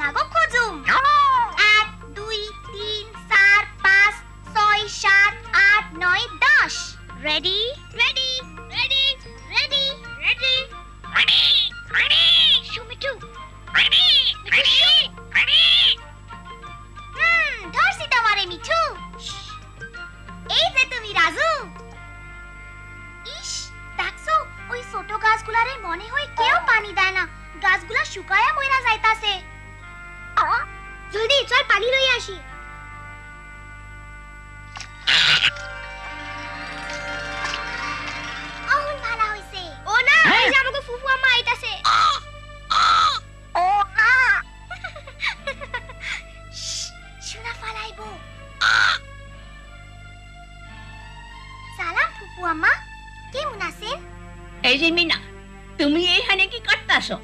তোমাগো খোঁজুম। 1 2 3 4 5 6 7 8 9 10। Ready ready ready ready ready ready ready সুমিটু ready ready ready. ধরছি তোমারে মিঠু। এই যে তুমি রাজু। ইস দেখছো ওই ছোট গাছগুলারে মনে হয় কেউ পানি দেয় না, গাছগুলা শুকায়া মইরা যাইতাছে। জলদি চল পানি লই আসি। অহন ভালো হইছে। ও না এই যে আমাকে ফুফু আম্মা আইতাছে। ও না শোনা ফালাইবো। সালাম ফুফু আম্মা, কেমন আছেন? এই যে মিনা, তুমি এইখানে কি করতাছো?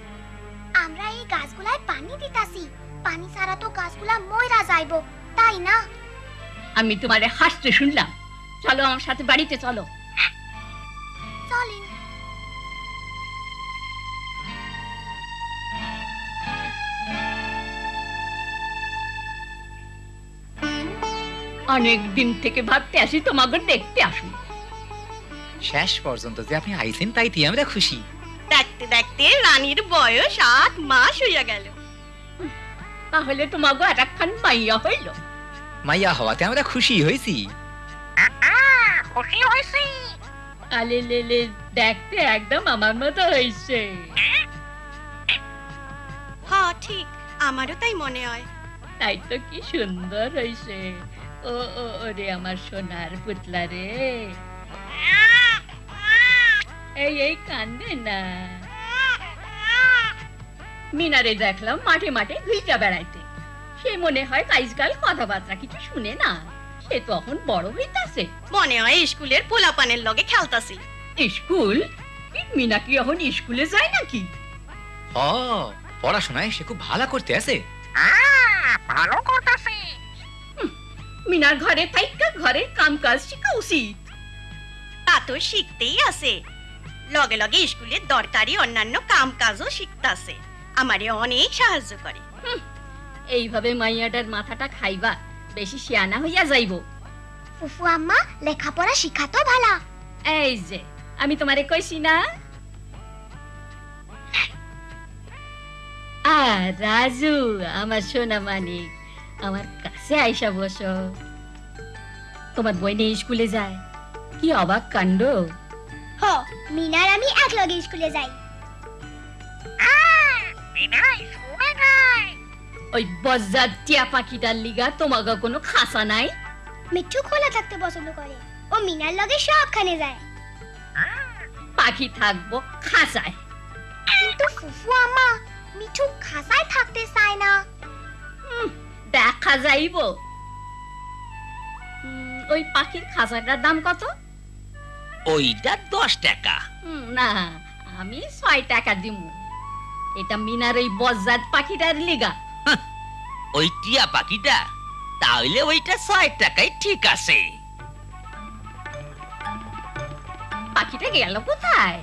আমরা এই গাছগুলায় পানি দিতাছি। পানি ছাড়া তো গাছগুলা মইরা যাইবো, তাই না? আমি তোমারে হাসতে শুনলাম। চলো আমার সাথে বাড়িতে চলো। চলেন। অনেক দিন থেকে ভাবতে আসি তোমাকে দেখতে আসুন। শেষ পর্যন্ত যে আপনি আইছেন তাইতে আমরা খুশি। দেখতে দেখতে রানীর বয়স 8 মাস হইয়া গেল। তাহলে তোমাকে এতক্ষণ মাইয়া হইল। মাইয়া হওয়াতে আমরা খুশি হয়েছি। খুশি হইছি। আলে লেলে দেখতে একদম আমার মতো হইছে। হ্যাঁ ঠিক, আমারও তাই মনে হয়। তাই তো কি সুন্দর হইছে। ও ও ওরে আমার সোনার পুতলা রে। এই এই কান্দে না। মিনারে দেখলাম মাঠে মাঠে ঘুইটা বেড়াইতে। সে মনে হয় আজকাল কথাবার্তা কিছু শুনে না। সে তখন বড় হইতাছে। মনে হয় স্কুলের পোলাপানের লগে খেলতাছি। স্কুল? মিনা কি এখন স্কুলে যায় নাকি? ও পড়াশোনায় সে খুব ভালো করতে আছে। ভালো করতাছি। মিনার ঘরে থাইকা ঘরের কাম কাজ শিখা উচিত। তা তো শিখতেই আছে, লগে লগে স্কুলের দরকারি অন্যান্য কাম কাজও শিখতাছে। আমারে অনেক সাহায্য করে। এইভাবে মাইয়াটার মাথাটা খাইবা, বেশি শিয়ানা হইয়া যাইব। ফুফু আম্মা লেখাপড়া শিখাতো ভালো। এই যে আমি তোমারে কইছি না। রাজু আমার সোনা মানিক, আমার কাছে আইসা বসো। তোমার বইনে স্কুলে যায়, কি অবাক কাণ্ড। হ মিনার আমি একলগে স্কুলে যাই। মিনা স্কুলে যায়। ওই বজ্জাত টিয়া পাখিটার লিগা তোমাকে কোনো খাসা নাই? মিঠু খোলা থাকতে পছন্দ করে, ও মিনার লগে সবখানে যায়। পাখি থাকবো খাসায়। কিন্তু ফুফু আম্মা মিঠু খাসায় থাকতে চায় না। দেখা যাইব। ওই পাখির খাসাটার দাম কত? ওইটা 10 টাকা। না, আমি 6 টাকা দিমু। এটা মিনার ওই বজ্জাত পাখিটার লিগা। ওই টিয়া পাখিটা? তাহলে ওইটা 6 টাকাই ঠিক আছে। পাখিটা গেল কোথায়?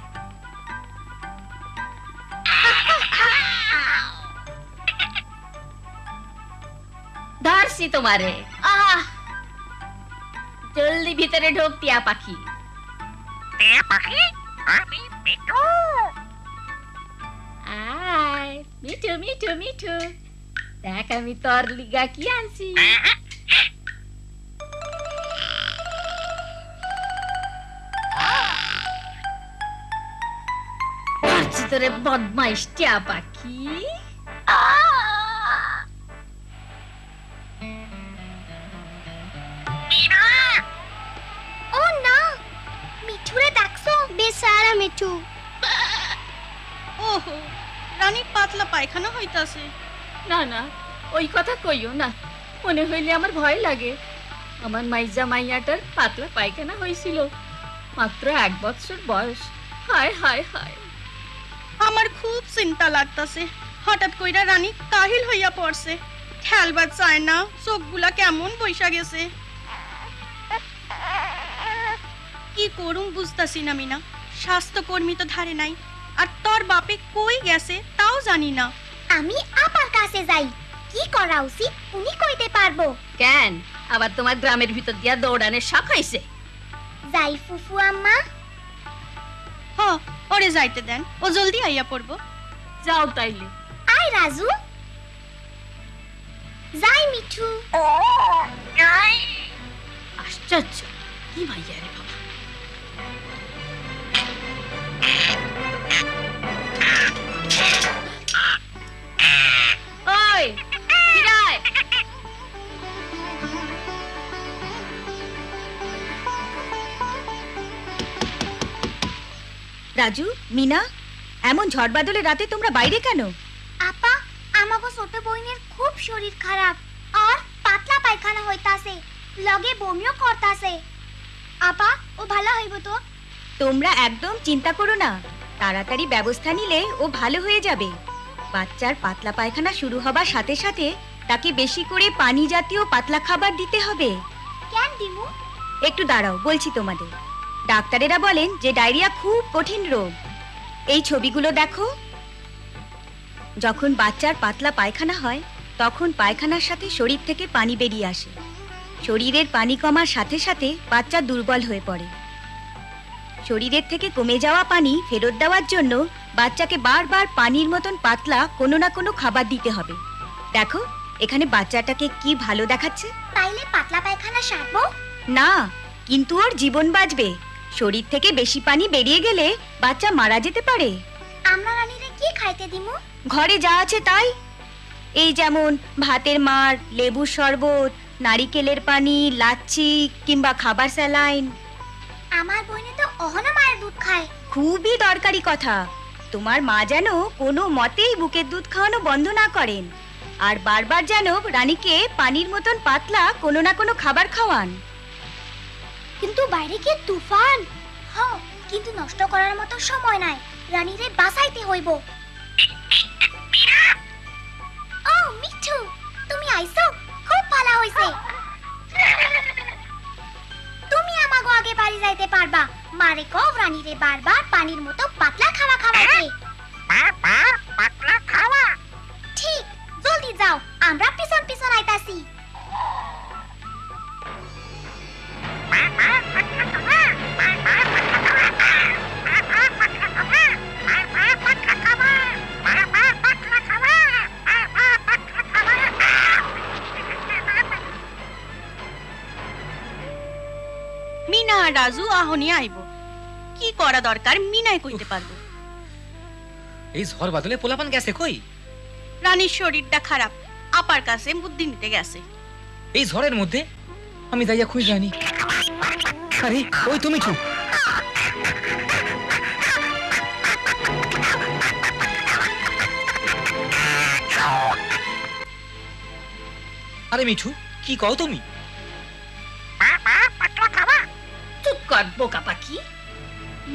ধরছি তোমারে। জলদি ভিতরে ঢোক টিয়া পাখি। টিয়া পাখি আমি মিঠু। আয় মিঠু মিঠু মিঠু, দেখ আমি তোর লিগা কি আনছি। তোরে বদমাইশ টিয়া পাখি। ও না, মিঠুরে দেখছো? বেচারা মিঠু। ওহো, রানীর পাতলা পায়খানা হইতাছে। না না, ওই কথা কইও না, মনে হইলে আমার ভয় লাগে। আমার মাইজা মাইয়াটার পাতলা পায়খানা হয়েছিল, মাত্র 1 বছর বয়স। হায় হায় হায়। আমার খুব চিন্তা লাগতাছে। হঠাৎ কইরা রানী কাহিল হইয়া পড়ছে, খেলবার চায় না, চোখগুলা কেমন বইসা গেছে। কি করুম বুঝতাছি না মিনা। স্বাস্থ্যকর্মী তো ধারে নাই, আর তোর বাপে কই গেছে তাও জানি না। আমি আপার কাছে যাই, কি করা উচিত উনি কইতে পারবো। কেন আবার তোমার গ্রামের ভিতর দিয়া দৌড়ানের শখ হয়েছে? যাই ফুফু আম্মা। হ, ওরে যাইতে দেন, ও জলদি আইয়া পড়বো। যাও তাইলে। আয় রাজু। যাই মিঠু। আশ্চর্য, কি মাইয়া রে বাবা। ওই ফিরায়। রাজু, মিনা, এমন ঝড় বাদলের রাতে তোমরা বাইরে কেন? আপা, আমাগো ছোট বইনের খুব শরীর খারাপ আর পাতলা পায়খানা হইতাছে, লগে বমিও করতাছে। আপা, ও ভালো হইব তো? তোমরা একদম চিন্তা করো না, তাড়াতাড়ি ব্যবস্থা নিলে ও ভালো হয়ে যাবে। বাচ্চার পাতলা পায়খানা শুরু হবার সাথে সাথে তাকে বেশি করে পানি জাতীয় পাতলা খাবার দিতে হবে। কেন দিমু? একটু দাঁড়াও, বলছি তোমাদের। ডাক্তারেরা বলেন যে ডায়রিয়া খুব কঠিন রোগ। এই ছবিগুলো দেখো। যখন বাচ্চার পাতলা পায়খানা হয় তখন পায়খানার সাথে শরীর থেকে পানি বেরিয়ে আসে। শরীরের পানি কমার সাথে সাথে বাচ্চা দুর্বল হয়ে পড়ে। শরীরের থেকে কমে যাওয়া পানি ফেরত দেওয়ার জন্য বাচ্চাকে বারবার পানির মতন পাতলা কোনো না কোনো খাবার দিতে হবে। দেখো এখানে বাচ্চাটাকে কি ভালো দেখাচ্ছে। তাইলে পাতলা পায়খানা সারবো? না, কিন্তু ওর জীবন বাঁচবে। শরীর থেকে বেশি পানি বেরিয়ে গেলে বাচ্চা মারা যেতে পারে। আমরা রানীরে কি খাইতে দিমু? ঘরে যা আছে তাই। এই যেমন ভাতের মাড়, লেবুর শরবত, নারিকেলের পানি, লাচ্ছি কিংবা খাবার স্যালাইন। আমার বইনে তো অহনা মায়ের দুধ খায়। খুবই দরকারি কথা। তোমার মা যেন কোনো মতেই বুকের দুধ খাওয়ানো বন্ধ না করেন, আর বারবার যেন রানীকে পানির মতন পাতলা কোনো না কোনো খাবার খাওয়ান। কিন্তু বাইরে কি তুফান। হ্যাঁ, কিন্তু নষ্ট করার মতো সময় নাই, রানীরে বাঁচাইতে হইব। ও মিঠু, তুমি আইছো, খুব ভালো হইছে। তুমি আমাগো আগে বাড়ি যাইতে পারবা। মারে কও রানীরে বারবার পানির মতো পাতলা খাওয়া খাওয়াতে। পাতলা খাওয়া? ঠিক, জলদি যাও, আমরা পিছন পিছন আইতাছি। মিনা আর রাজু আহনি আইব। কি করা দরকার মিনাই কইতে পারবো। এই ঝড় বাদলে পোলাপান গেছে কই? রানীর শরীরটা খারাপ, আপার কাছে বুদ্ধি নিতে গেছে। এই ঝড়ের মধ্যে আমি যাইয়া খুঁজ রানি। আরে ওই তুমি চুপ। আরে মিঠু, কি কও তুমি? চুপ কর বোকা পাখি।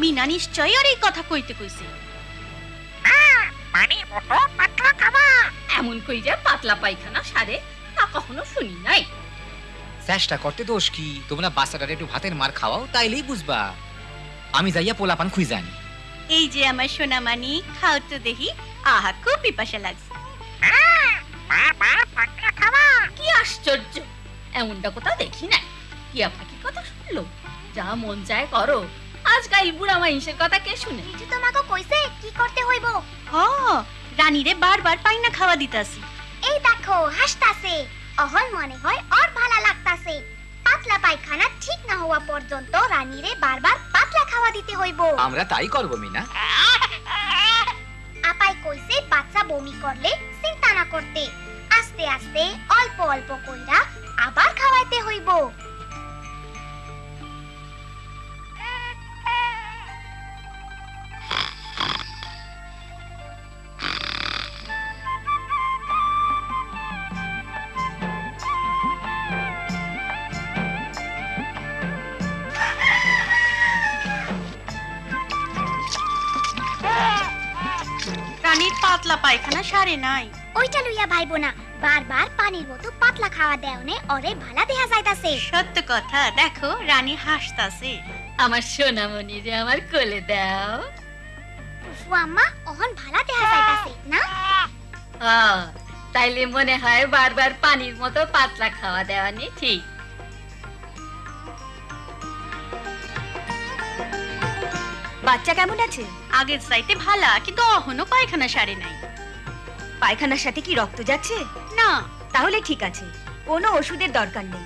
মিনা নিশ্চয়ই আর এই কথা কইতে কইছে। এমন কই যে পাতলা পায়খানা সারে তা কখনো শুনি নাই। চেষ্টা করতে দোষ কি? তোমরা বাচ্চাটার একটু ভাতের মার খাওয়াও, তাইলেই বুঝবা। আমি যাইয়া পোলাপান খুঁজে আনি। এই যে আমার সোনামানি, খাও তো দেখি। আহা, খুব পিপাসা লাগছে। কি আশ্চর্য, এমনটা কোথাও দেখি নাই। টিয়া পাখির কথা শুনলো, যা মন চায় করো। আজকাল বুড়া মাইসের কথা কে শুনে? মিঠু তোমাকে কইছে কি করতে হইব। হ, রানীরে বারবার পাইনা খাওয়া দিতাছি। এই দেখো হাসতাছে, অহন মনে হয় আর ভালো লাগতাছে। পাতলা পায়খানা ঠিক না হওয়া পর্যন্ত রানীরে বারবার পাতলা খাওয়া দিতে হইব। আমরা তাই করবো মিনা। আপাই কইছে বাচ্চা বমি করলে চিন্তা না করতে, আস্তে আস্তে অল্প অল্প কইরা আবার খাওয়াইতে হইব। রানীর পাতলা পায়খানা সারে নাই। ওইটা লইয়া ভাইবো না, বারবার পানির মতো পাতলা খাওয়া দেওনে ওরে ভালা দেয়া যাইতাছে। সত্য কথা, দেখো রানী হাসতাছে। আমার সোনামণি রে আমার কোলে দাও। ফুফু আম্মা, অহন ভালা দেয়া যাইতাছে না? তাইলে মনে হয় বারবার পানির মতো পাতলা খাওয়া দেওয়া নেই ঠিক। বাচ্চা কেমন আছে? আগের চাইতে ভালা, কিন্তু অহনো পায়খানা সারে নাই। পায়খানার সাথে কি রক্ত যাচ্ছে? না। তাহলে ঠিক আছে, কোনো ওষুধের দরকার নেই।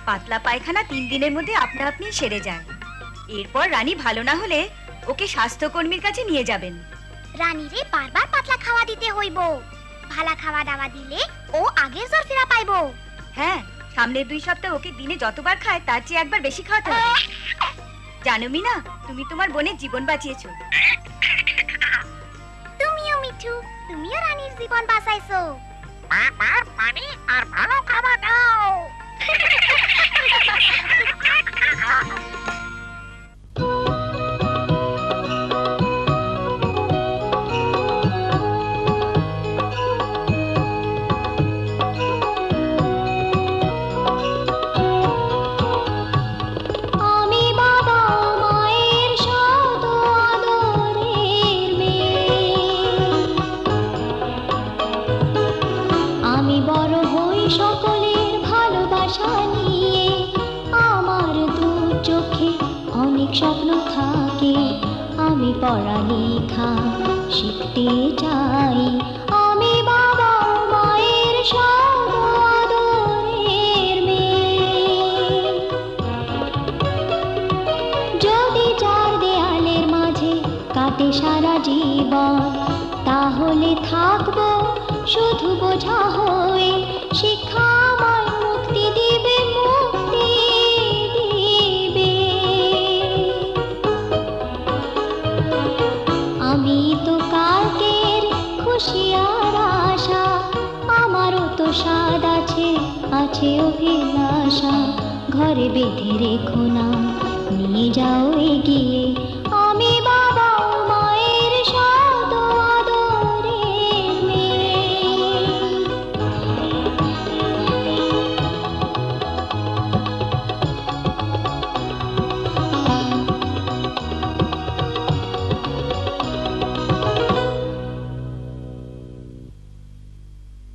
পাতলা পায়খানা 3 দিনের মধ্যে আপনা আপনি সেরে যায়। এরপর রানী ভালো না হলে ওকে স্বাস্থ্যকর্মীর কাছে নিয়ে যাবেন। রানীরে বারবার পাতলা খাওয়া দিতে হইব। ভালা খাওয়া দাওয়া দিলে ও আগের জ্বর ফেরা পাইবো। হ্যাঁ, সামনের 2 সপ্তাহ ওকে দিনে যতবার খায় তার চেয়ে একবার বেশি খাওয়াতে হবে। জানো মিনা, তুমি তোমার বোনের জীবন বাঁচিয়েছো। তুমিও মিঠু, তুমিও রানীর জীবন বাঁচাইছো। বারবার পানি আর ভালো খাবার দাও। আমি বাবা মায়ের শত আদরের মেয়ে, আমি বড় হই সকলের ভালোবাসা নিয়ে। আমার দু চোখে অনেক স্বপ্ন থাকে, আমি পড়ালেখা শিখতে চাই। আমি বাবা মায়ের শত আদরের মেয়ে। যদি 4 দেয়ালের মাঝে কাটে সারা জীবন, তাহলে থাকবো শুধু বোঝা হয়ে। শিক্ষা আমায় মুক্তি দিবে, মুক্তি দিবে। আমি তো কালকের খুশি আর আশা, আমারও তো স্বাদ আছে, আছে অভিলাষা। ঘরে বেঁধে রেখো না, নিয়ে যাও এগিয়ে